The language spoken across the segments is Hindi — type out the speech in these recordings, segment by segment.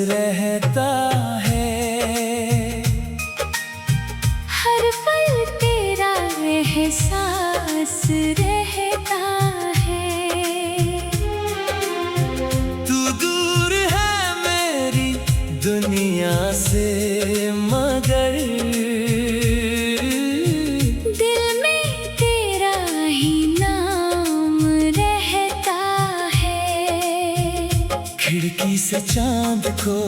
रहता है। हर पल तेरा एहसास रहता है। तू दूर है मेरी दुनिया से मगर दिल में तेरा ही नाम रहता है। खिड़की से चांद को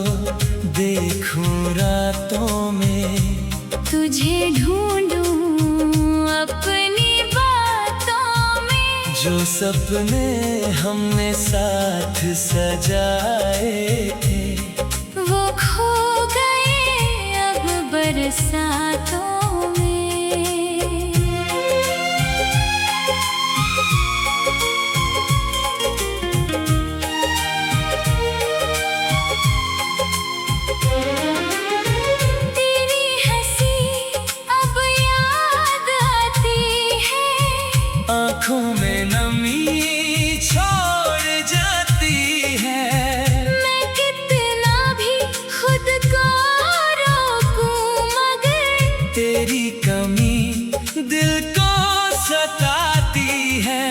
देखूं रातों में, तुझे ढूंढूं अपनी बातों में। जो सपने हमने साथ सजाए थे वो खो गए अब बरसातों में। तेरी हंसी अब याद आती है। आँखों में नमी छोड़ जाती है। मैं कितना भी खुद को रोकूं मगर तेरी कमी दिल को सताती है।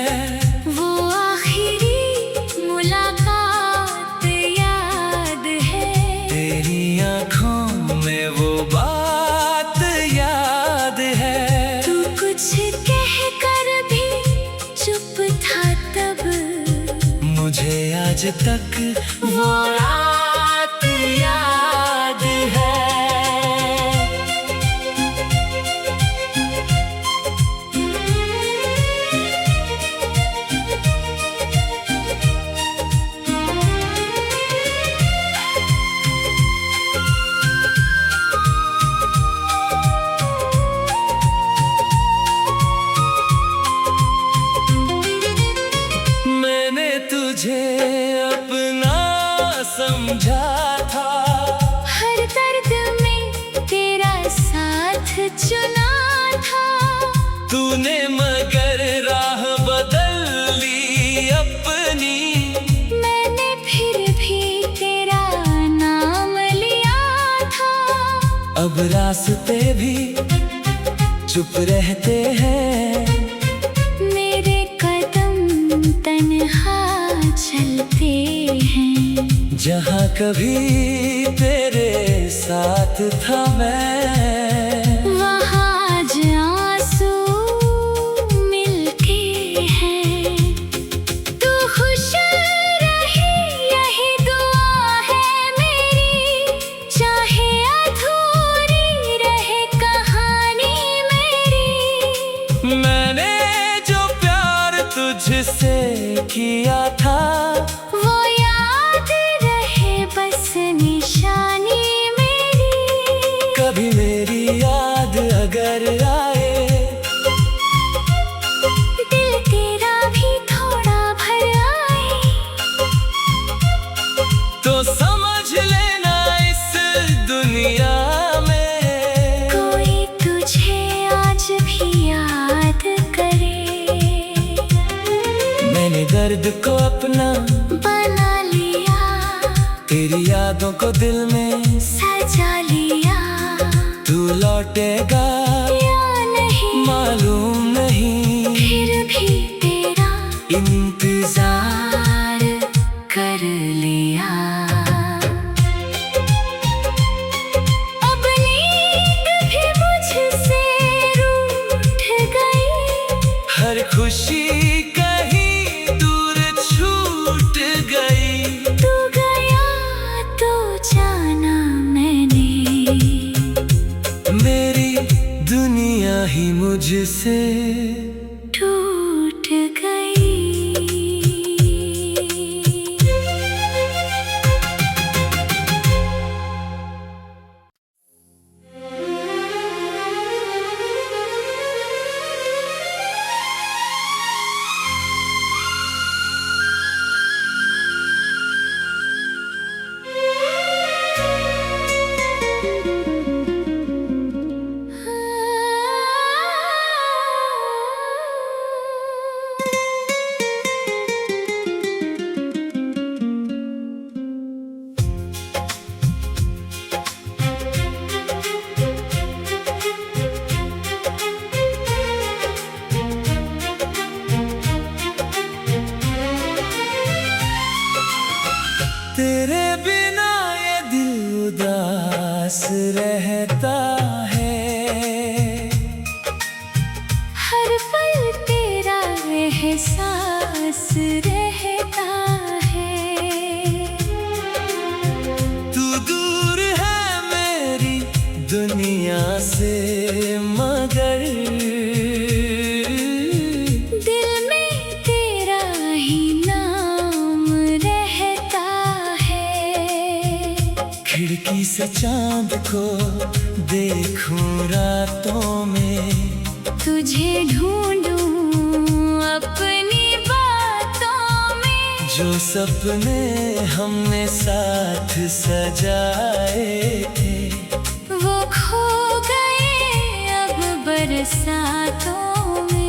वो आखिरी मुलाकात याद है। तेरी आँखों में वो बात याद है। तू कुछ कह कर भी चुप था तब। मुझे आज तक वो रात याद है। मैंने तुझे अपना समझा था। हर दर्द में तेरा साथ चुना था। तूने मगर राह बदल ली अपनी। मैंने फिर भी तेरा नाम लिया था। अब रास्ते भी चुप रहते हैं। मेरे कदम तन्हा चलते हैं। जहाँ कभी तेरे साथ था मैं, वहाँ आज आंसू मिलके हैं। तू खुश रहे यही दुआ है मेरी। चाहे अधूरी रहे कहानी मेरी। मैंने जो प्यार तुझसे किया था वो याद रहे बस निशानी मेरी। कभी मेरी याद अगर आए, दिल तेरा भी थोड़ा भर आए। तो समझ लेना इस दुनिया में कोई तुझे आज भी याद करे। मैंने दर्द को अपना बना लिया। तेरी यादों को दिल में सजा लिया। तू लौटेगा या नहीं मालूम नहीं, फिर भी तेरा इंतजार कर लिया। अब नींद भी मुझसे रूठ गई। हर खुशी कहीं दूर छूट गई। तू गया तो जाना मैंने। मेरी दुनिया ही मुझसे टूट गई। एहसास रहता है। हर पल तेरा एहसास रहता है। तू दूर है मेरी दुनिया से मगर दिल में तेरा ही नाम रहता है। खिड़की से चांद को देखूं रातों में, तुझे ढूंढूं अपनी बातों में। जो सपने हमने साथ सजाए थे वो खो गए अब बरसातों में।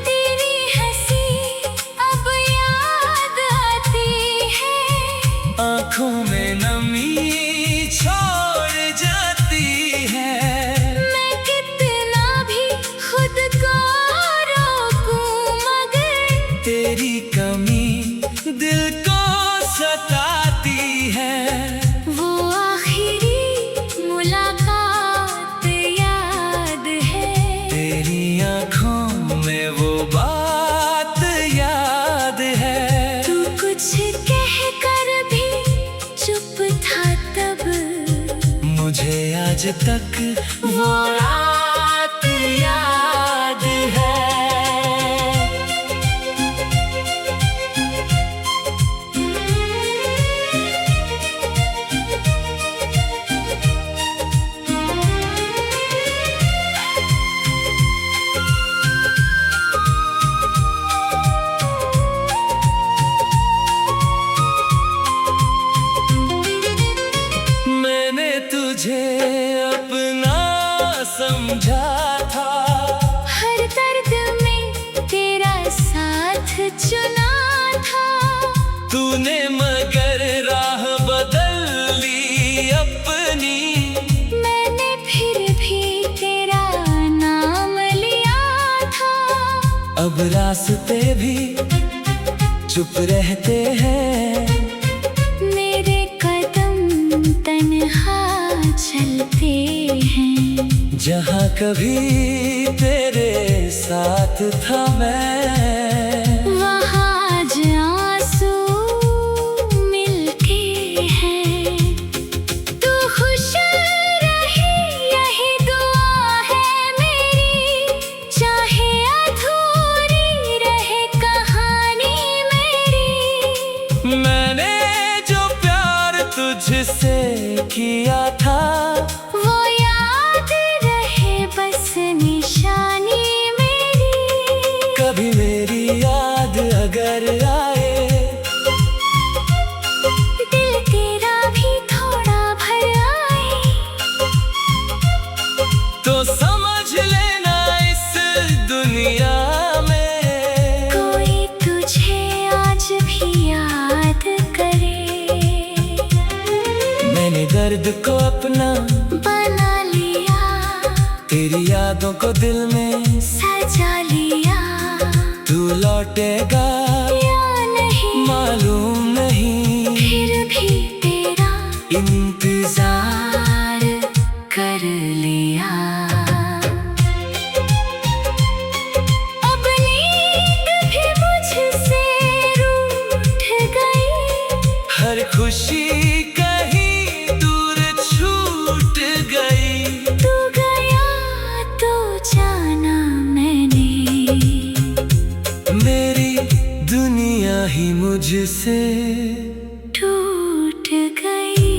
तेरी हंसी अब याद आती है। आँखों में नमी छोड़ जाती है। मैं कितना भी खुद को रोकूं मगर तेरी कमी दिल को सताती है। वो आखिरी मुलाकात याद है। तेरी आँखों में वो बात याद है। तू कुछ कह कर भी चुप था तब। मुझे आज तक वो रात याद है। मैंने तुझे अपना समझा था। हर दर्द में तेरा साथ चुना था। तूने मगर राह बदल ली अपनी। मैंने फिर भी तेरा नाम लिया था। अब रास्ते भी चुप रहते हैं। मेरे कदम तन्हा चलते हैं। जहाँ कभी तेरे साथ था मैं, वहाँ आज आंसू मिलके हैं। तू खुश रहे यही दुआ है मेरी। चाहे अधूरी रहे कहानी मेरी। मैंने जो प्यार तुझसे किया था वो याद रहे बस निशानी मेरी। कभी मेरी याद अगर आए दिल तेरा भी थोड़ा भर आए तो समझ लेना इस दुनिया में कोई तुझे आज भी याद करे। मैंने दर्द को अपना बना लिया। तेरी यादों को दिल में सजा लिया। तू लौटेगा या नहीं मालूम नहीं, फिर भी तेरा इंतजार कर लिया। अब नींद भी मुझसे रूठ गई। हर खुशी कहीं दूर छूट गई। तू गया तो जाना मैंने। मेरी दुनिया ही मुझसे टूट गई।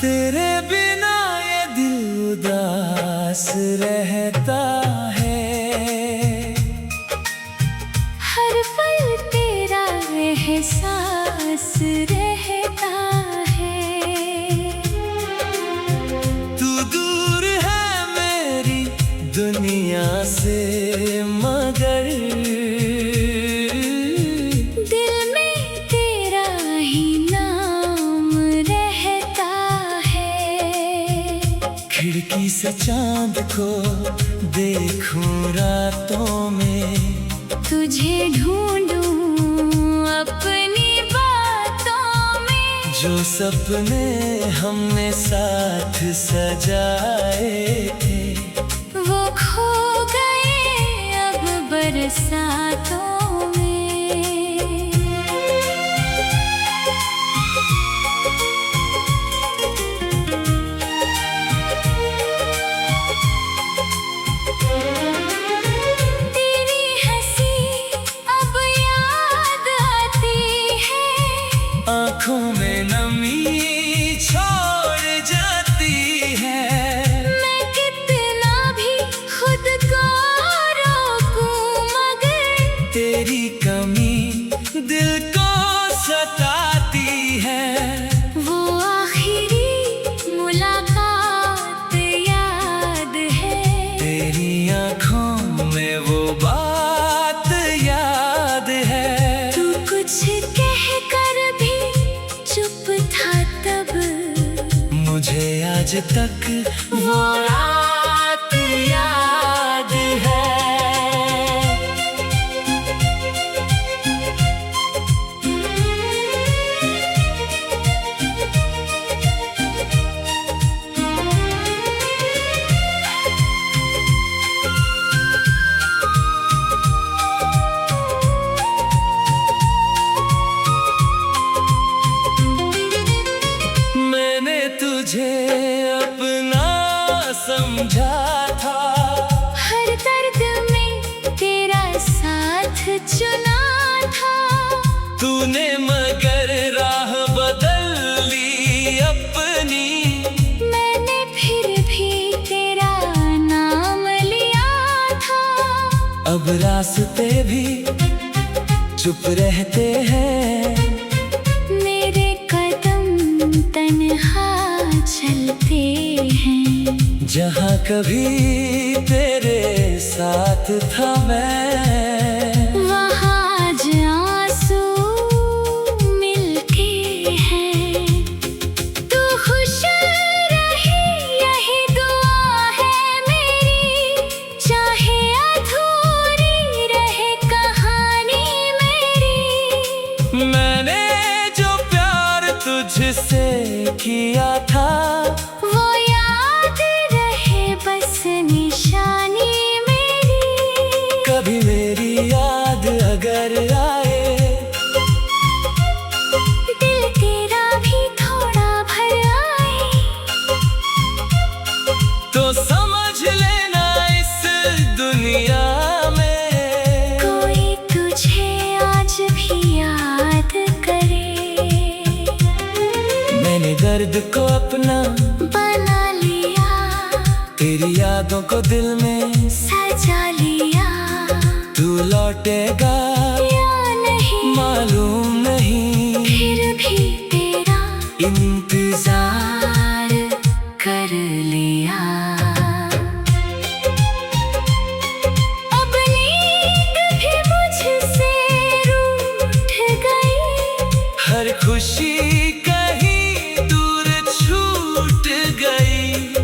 तेरे बिना ये दिल उदास रहता है। हर पल तेरा एहसास रहता है। तू दूर है मेरी दुनिया से मगर दिल में तेरा ही नाम रहता है। खिड़की से चांद को देखूं रातों में, तुझे ढूंढूं अपनी बातों में। जो सपने हमने साथ सजाए थे वो खो गए अब बरसातों में। तेरी हंसी अब याद आती है। आँखों में नमी छोड़ जाती है। मैं कितना भी खुद को रोकूं मगर तेरी कमी दिल को सताती है। वो आखिरी मुलाकात याद है। तेरी आँखों में वो बात याद है। तू कुछ कह कर भी चुप था तब। मुझे आज तक वो रात याद है। मैंने तुझे अपना समझा था। हर दर्द में तेरा साथ चुना था। तूने मगर राह बदल ली अपनी। मैंने फिर भी तेरा नाम लिया था। अब रास्ते भी चुप रहते हैं। मेरे कदम तन्हा चलते हैं। जहाँ कभी तेरे साथ था मैं, वहाँ आज आंसू मिलके हैं। तू खुश रहे यही दुआ है मेरी। चाहे अधूरी रहे कहानी मेरी। मैंने जो प्यार तुझसे किया था वो याद रहे बस निशानी मेरी। कभी मेरी याद अगर आए, दिल तेरा भी थोड़ा भर आए, तो समझ लेना इस दुनिया में कोई तुझे आज भी याद करे। मैंने दर्द को अपना बना लिया, तेरी यादों को दिल में सजा लिया। तू लौटेगा या नहीं मालूम नहीं, फिर भी तेरा इंतजार कर लिया। अब नींद भी मुझसे रूठ गई। हर खुशी कहीं दूर छूट गई।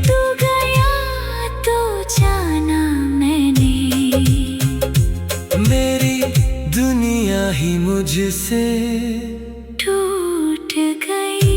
तू गया तो जाना मैंने। मेरी दुनिया ही मुझसे टूट गई।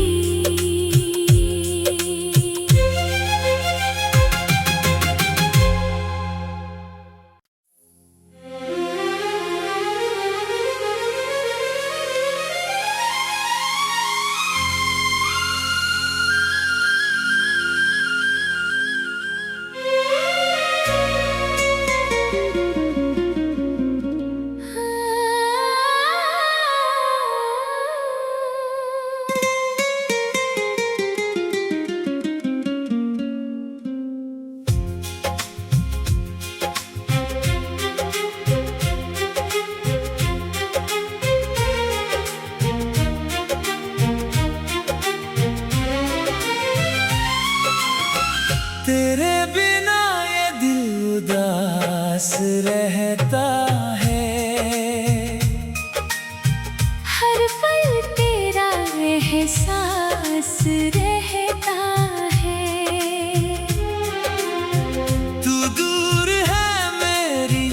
तेरे बिना ये दिल उदास रहता है। हर पल तेरा एहसास रहता है। तू दूर है मेरी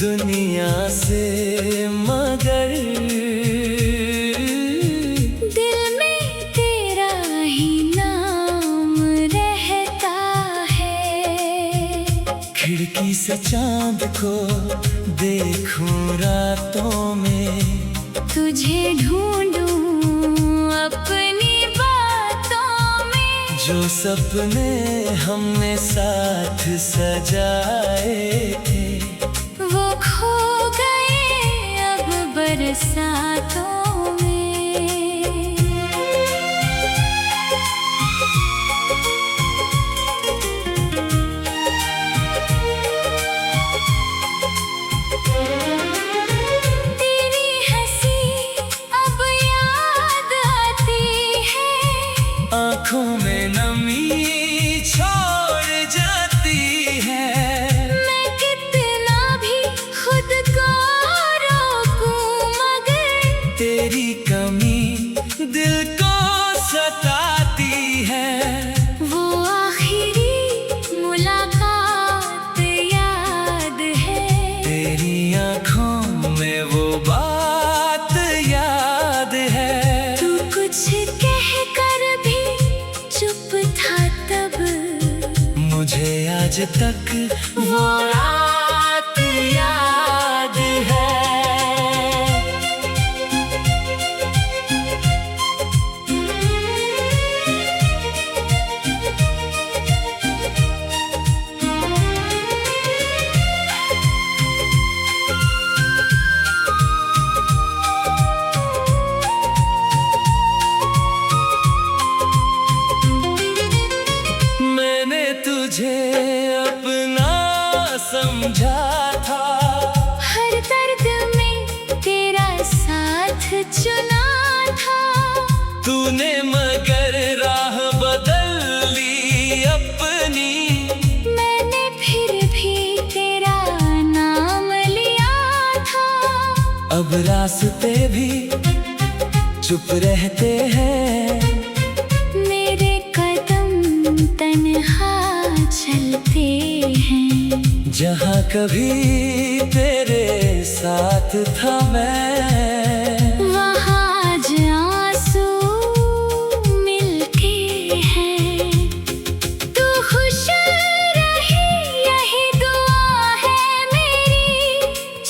दुनिया से मगर दिल में तेरा ही नाम रहता है। खिड़की से चांद को देखूं रातों में, तुझे ढूंढूं अपनी बातों में। जो सपने हमने साथ सजाए थे वो खो गए अब बरसातों में। तेरी हंसी अब याद आती है। आँखों में नमी छोड़ जाती है। मैं कितना भी खुद को रोकूं मगर तेरी कमी दिल को सताती है। वो आखिरी मुलाकात याद है। तेरी आँखों में वो बात याद है। तू कुछ कह कर भी चुप था तब, मुझे आज तक वो रात याद है। मैंने तुझे अपना समझा था। हर दर्द में तेरा साथ चुना था। तूने मगर राह बदल ली अपनी। मैंने फिर भी तेरा नाम लिया था। अब रास्ते भी चुप रहते हैं। मेरे कदम तन्हा चलते हैं। जहाँ कभी तेरे साथ था मैं, वहाँ आज आंसू मिलके हैं। तू खुश रहे यही दुआ है मेरी।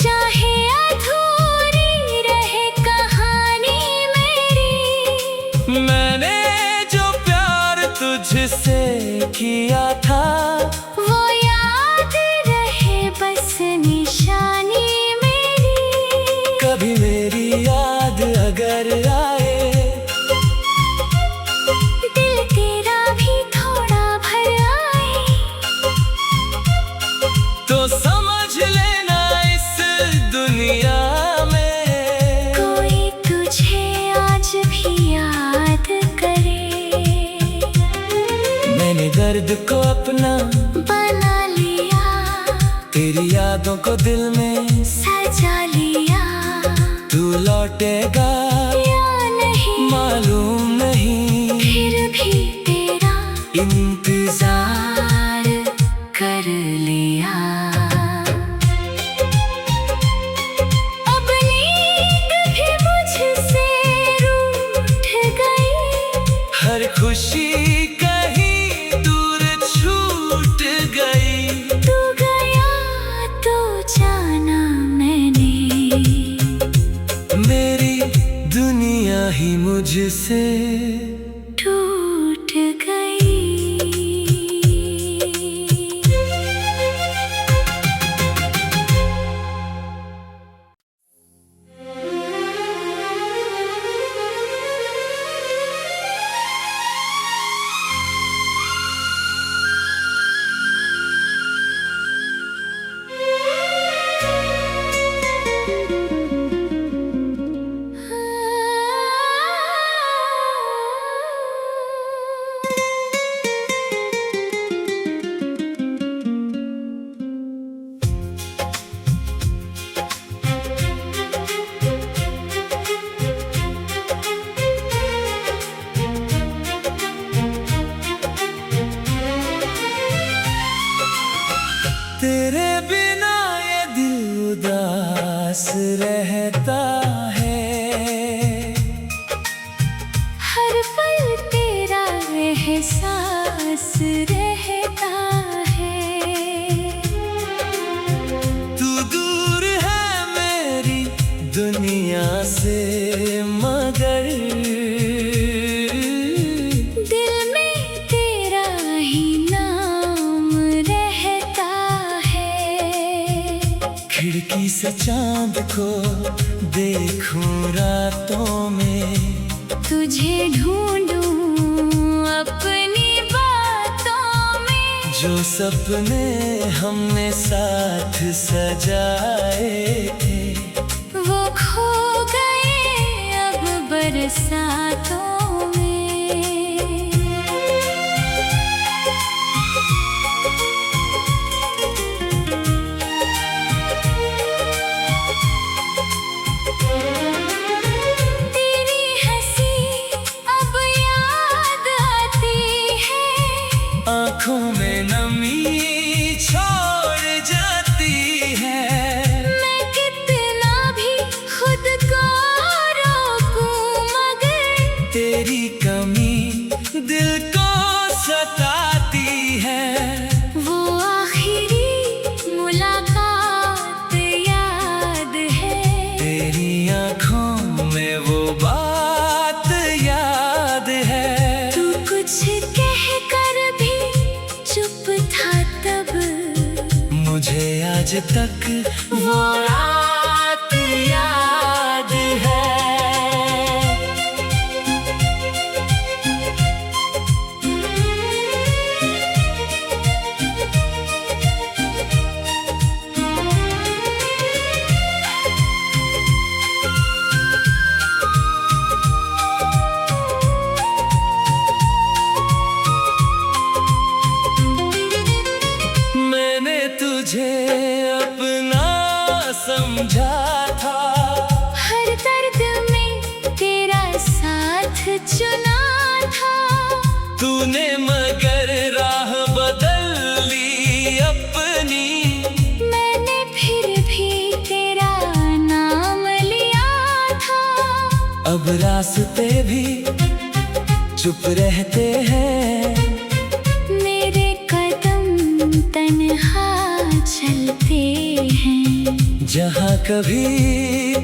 चाहे अधूरी रहे कहानी मेरी। मैंने जो प्यार तुझसे किया था वो याद रहे बस निशानी मेरी। कभी मेरी याद अगर आए, दिल तेरा भी थोड़ा भर आए, तो समझ लेना इस दुनिया में कोई तुझे आज भी याद करे। मैंने दर्द को अपना बना लिया, तेरी यादों को दिल में सजा लिया। तू लौटेगा या नहीं मालूम नहीं, फिर भी तेरा इंतजार कर लिया। अब नींद भी मुझसे रूठ गई। हर खुशी कहीं दूर छूट गई। तू गया तो जाना मैंने, मेरी दुनिया ही मुझसे टूट गई। तेरे बिना ये दिल उदास रहता है। हर पल तेरा एहसास रहता है। तू दूर है मेरी दुनिया से मगर दिल में तेरा ही नाम रहता है। खिड़की से चांद को देखूं रातों में, तुझे ढूंढूं अपनी बातों में। जो सपने हमने साथ सजाए थे वो खो गए अब बरसातों में। तेरी हंसी अब याद आती है। आँखों में नमी छोड़ जाती है। मैं कितना भी खुद को रोकूं मगर तेरी कमी दिल को सताती है। वो आखिरी मुलाकात याद है। तेरी आँखों में वो बात याद है। तू कुछ कह कर भी चुप था तब। मुझे आज तक वो रात याद है। मैंने तुझे अपना समझा था। हर दर्द में तेरा साथ चुना था। तूने मगर राह बदल ली अपनी। मैंने फिर भी तेरा नाम लिया था। अब रास्ते भी चुप रहते हैं। मेरे कदम तन्हा चलते हैं। जहाँ कभी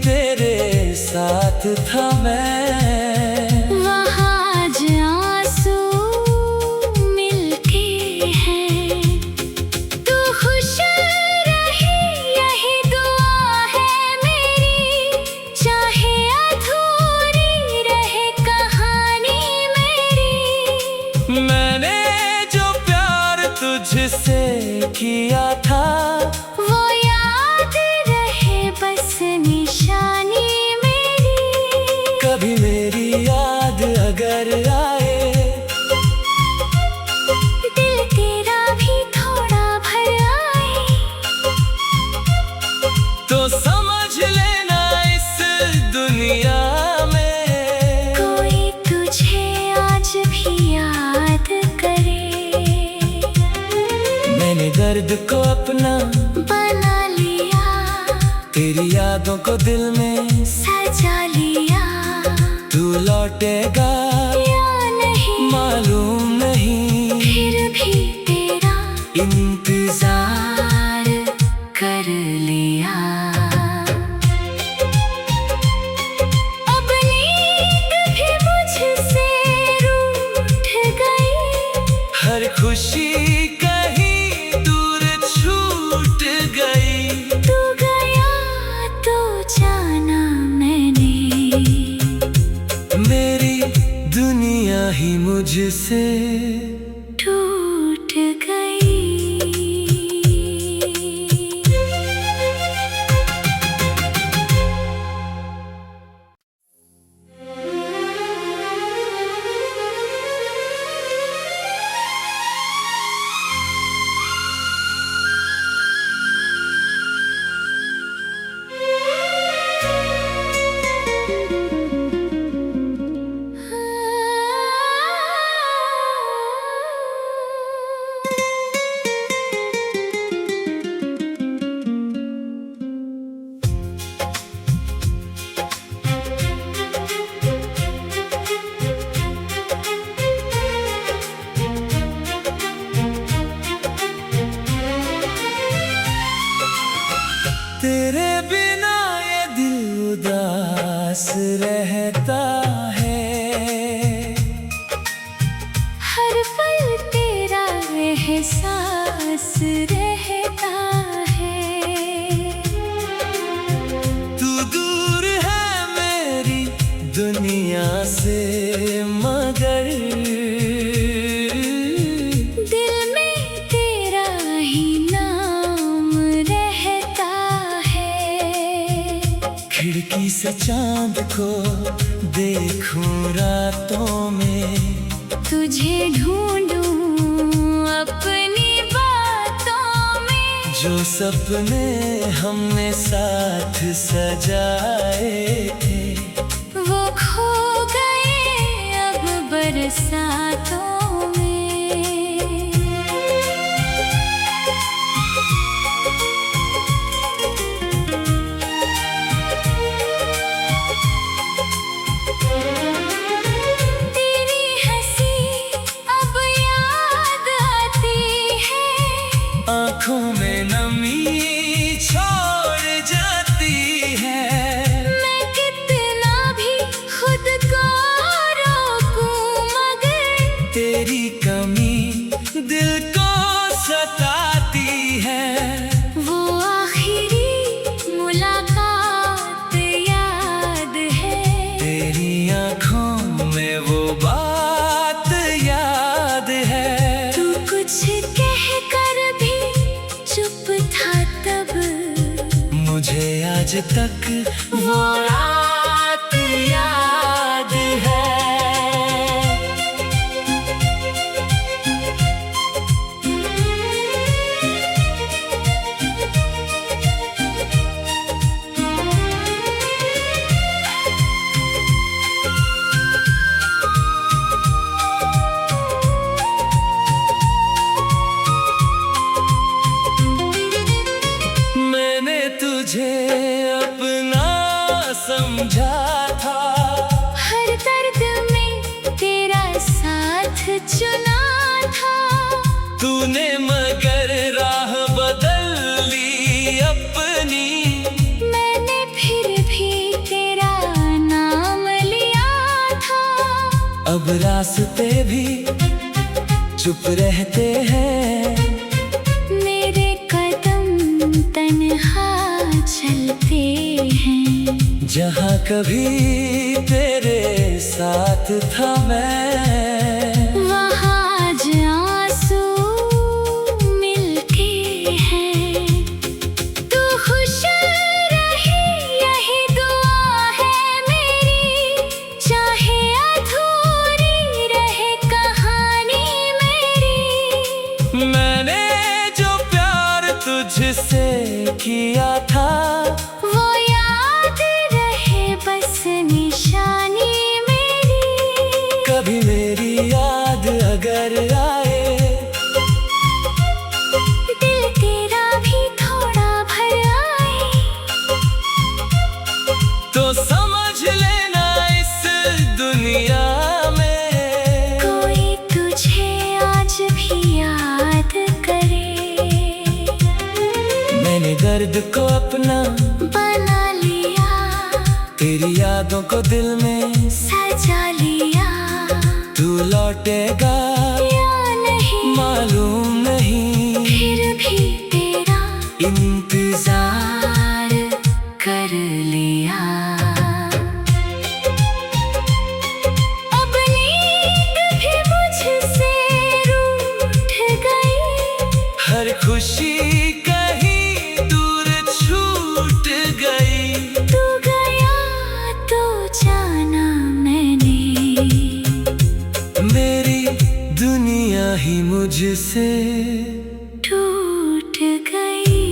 तेरे साथ था मैं, वहाँ आज आंसू मिलते हैं। तू खुश रहे यही दुआ है मेरी। चाहे अधूरी रहे कहानी मेरी। मैंने जो प्यार तुझसे किया था वो याद रहे बस निशानी मेरी। कभी मेरी याद अगर आए, दिल तेरा भी थोड़ा भर आए तो समझ लेना इस दुनिया में कोई तुझे आज भी याद करे। मैंने दर्द को अपना बना लिया। तेरी यादों को दिल में सजा लिया। तू लौटेगा या नहीं मालूम नहीं, फिर भी तेरा इंतजार कर लिया। अब नींद भी मुझसे रूठ गई। हर खुशी कहीं दूर छूट गई। तू गया तो जाना मैंने। मेरी दुनिया ही मुझसे टूट गई। पास रहता है। हर पल तेरा एहसास रहता है। तू दूर है मेरी दुनिया से मगर दिल में तेरा ही नाम रहता है। खिड़की से चांद को देखूं रातों में, तुझे ढूंढूं अपनी बातों में। जो सपने हमने साथ सजाए थे वो खो गए अब बरसातों में। तेरी हंसी अब याद आती है। आँखों में नमी छोड़ जाती है। मैं कितना भी खुद को रोकूं मगर तेरी कमी दिल को सताती है। वो आखिरी मुलाकात याद है। तेरी आँखों में वो बात याद है। तू कुछ कह कर भी चुप था तब। मुझे आज तक वो रात याद है। मैंने तुझे अपना समझा था। हर दर्द में तेरा साथ चुना था। तूने मगर राह बदल ली अपनी। मैंने फिर भी तेरा नाम लिया था। अब रास्ते भी चुप रहते हैं। मेरे कदम तन्हा चलते हैं। जहाँ कभी तेरे साथ था मैं, वहाँ आज आंसू मिलते हैं। तू खुश रहे यही दुआ है मेरी। चाहे अधूरी रहे कहानी मेरी। मैंने जो प्यार तुझसे किया था वो याद रहे बस निशानी मेरी। कभी मेरी याद अगर आए, दिल तेरा भी थोड़ा भर आए। तो समझ लेना इस दुनिया में कोई तुझे आज भी याद करे। मैंने दर्द को अपना बना लिया। तेरी यादों को दिल में सजा लिया। तू लौटेगा या नहीं मालूम नहीं, फिर भी तेरा इंतजार कर लिया। अब नींद भी मुझसे रूठ गई। हर खुशी कहीं दूर छूट गई। तू गया तो जाना मैंने। मेरी दुनिया ही मुझसे टूट गई।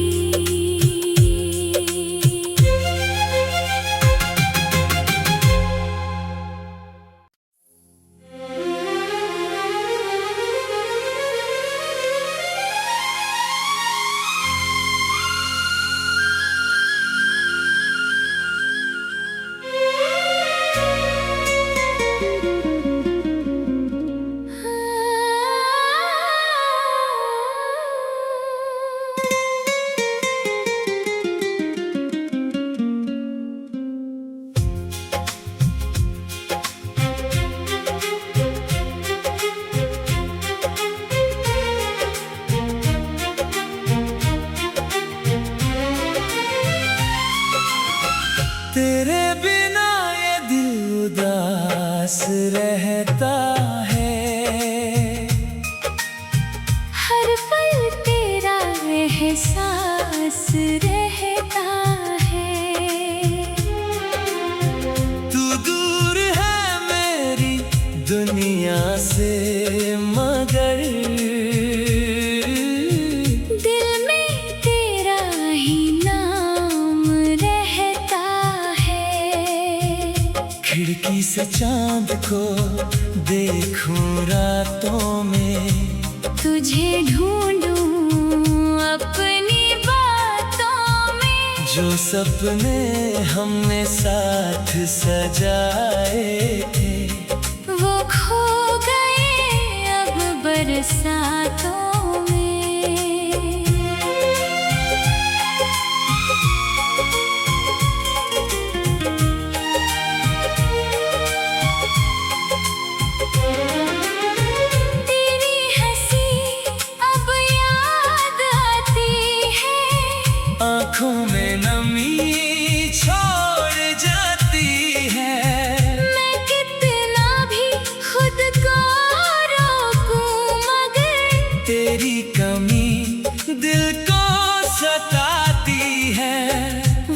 एहसास रहता है। तू दूर है मेरी दुनिया से मगर दिल में तेरा ही नाम रहता है। खिड़की से चांद को देखूं रातों में, तुझे ढूंढूं अपनी बातों में। जो सपने हमने साथ सजाए थे वो खो गए अब बरसातों में। तेरी हंसी अब याद आती है, आँखों में नमी छोड़ जाती है। मैं कितना भी खुद को रोकूं मगर तेरी कमी दिल को सताती है।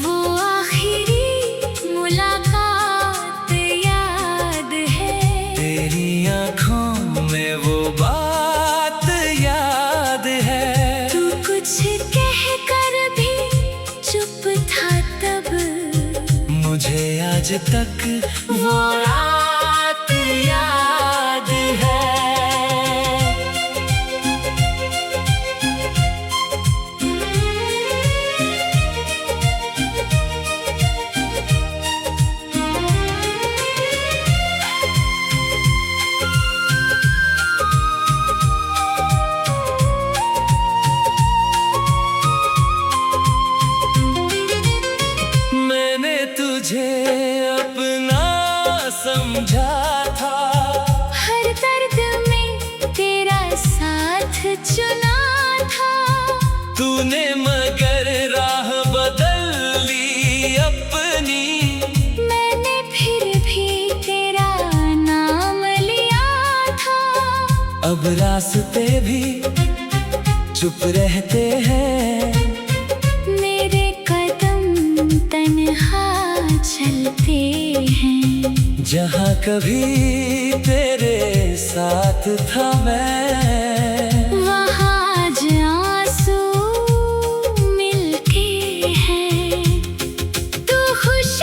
वो आखिरी मुलाकात याद है। तेरी आँखों में वो बात याद है। तू कुछ कह कर भी चुप था तब, मुझे आज तक वो रात याद है। मैंने तुझे अपना समझा था, हर दर्द में तेरा साथ चुना था। तूने मगर राह बदल ली अपनी। मैंने फिर भी तेरा नाम लिया था। अब रास्ते भी चुप रहते हैं, मेरे कदम तन्हा चलते हैं। जहाँ कभी तेरे साथ था मैं, वहाँ आज आंसू मिलते हैं। तू खुश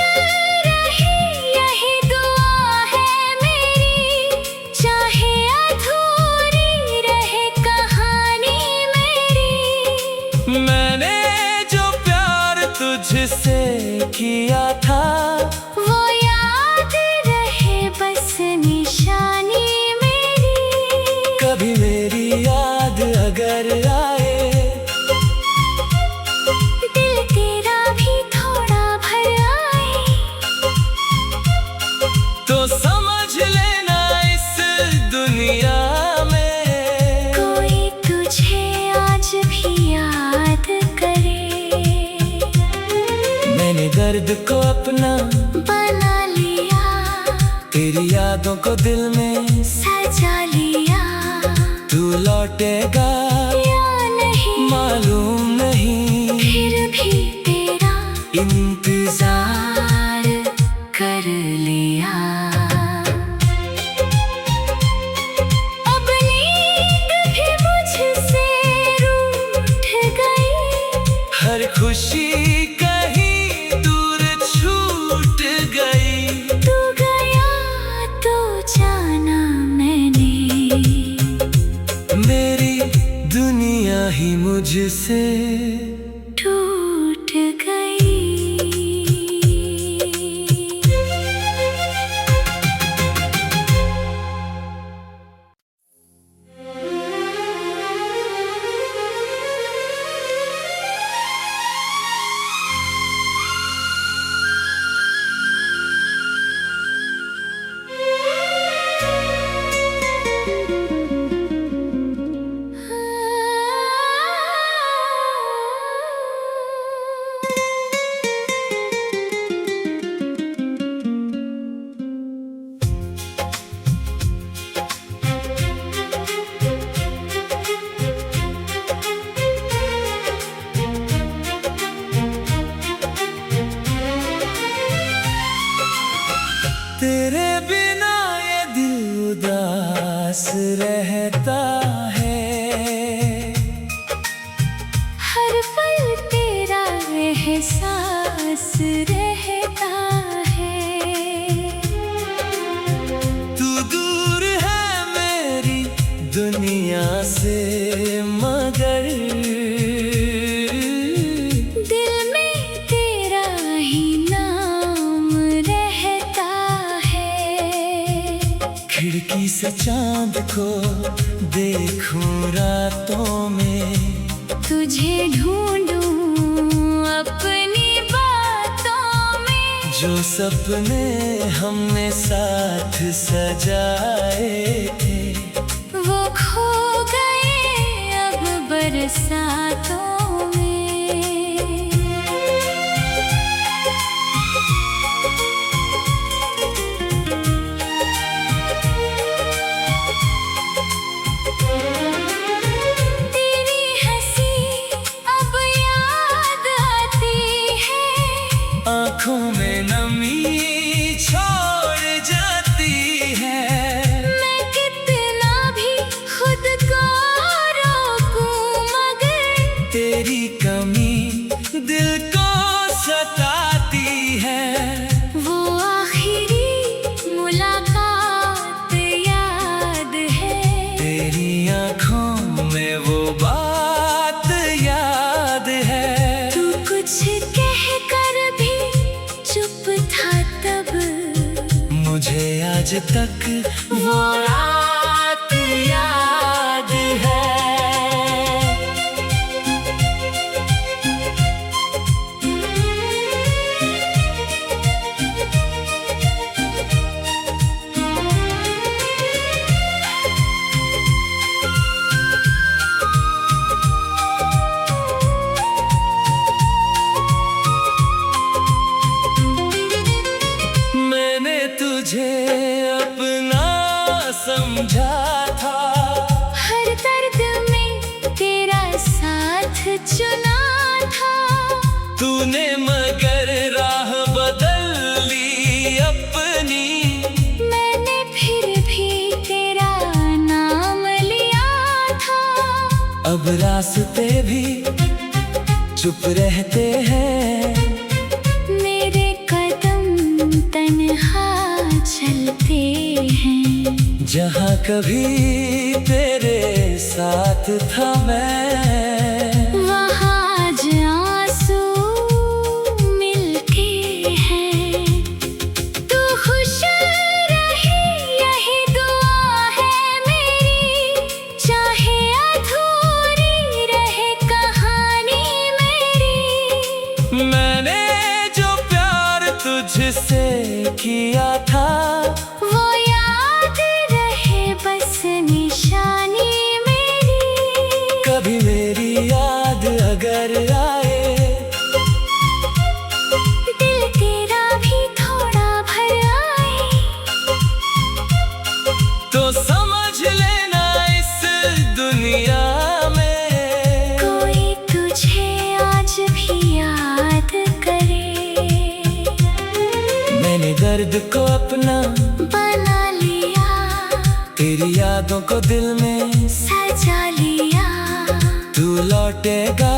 रहे यही दुआ है मेरी, चाहे अधूरी रहे कहानी मेरी। मैंने जो प्यार तुझसे किया था, वो याद रहे बस निशानी मेरी। कभी मेरी याद अगर आए, दिल तेरा भी थोड़ा भर आए, तो समझ लेना इस दुनिया में कोई तुझे आज भी याद करे। मैंने दर्द को अपना बना लिया, तेरी यादों को दिल में सजा लिया। तू लौटेगा या नहीं मालूम नहीं, फिर भी तेरा इंतजार कर लिया। अब नींद भी मुझसे रूठ गई, हर खुशी कहीं दूर छूट गई। तू गया तो जाना मैंने, मेरी दुनिया ही मुझसे टूट गई। रहता है। हर पल तेरा एहसास रहता है। तू दूर है मेरी दुनिया से मगर दिल में तेरा ही नाम रहता है। खिड़की से चांद को देखूं रातों में, तुझे ढूंढूं अपनी बातों में। जो सपने हमने साथ सजाए थे वो खो गए अब बरसातों में। तेरी हंसी अब याद आती है। आँखों में नमी छोड़ जाती है। मैं कितना भी खुद को रोकूं मगर तेरी कमी दिल को सताती है। वो आखिरी मुलाकात याद है। तेरी आँखों में वो बात याद है। तू कुछ कह कर भी चुप था तब, मुझे आज तक वो रात याद है। मैंने तुझे अपना समझा था। हर दर्द में तेरा साथ चुना था। तूने मगर राह बदल ली अपनी। मैंने फिर भी तेरा नाम लिया था। अब रास्ते भी चुप रहते हैं। मेरे कदम तन्हा चलते हैं। जहाँ कभी तेरे साथ था मैं, वहाँ आज आंसू मिलके हैं। तू खुश रहे यही दुआ है मेरी। चाहे अधूरी रहे कहानी मेरी। मैंने जो प्यार तुझसे किया था वो याद रहे बस निशानी मेरी। कभी मेरी याद अगर आए, दिल तेरा भी थोड़ा भर आए, तो समझ लेना इस दुनिया में कोई तुझे आज भी याद करे। मैंने दर्द को अपना बना लिया, तेरी यादों को दिल में सजा लिया। तू लौटेगा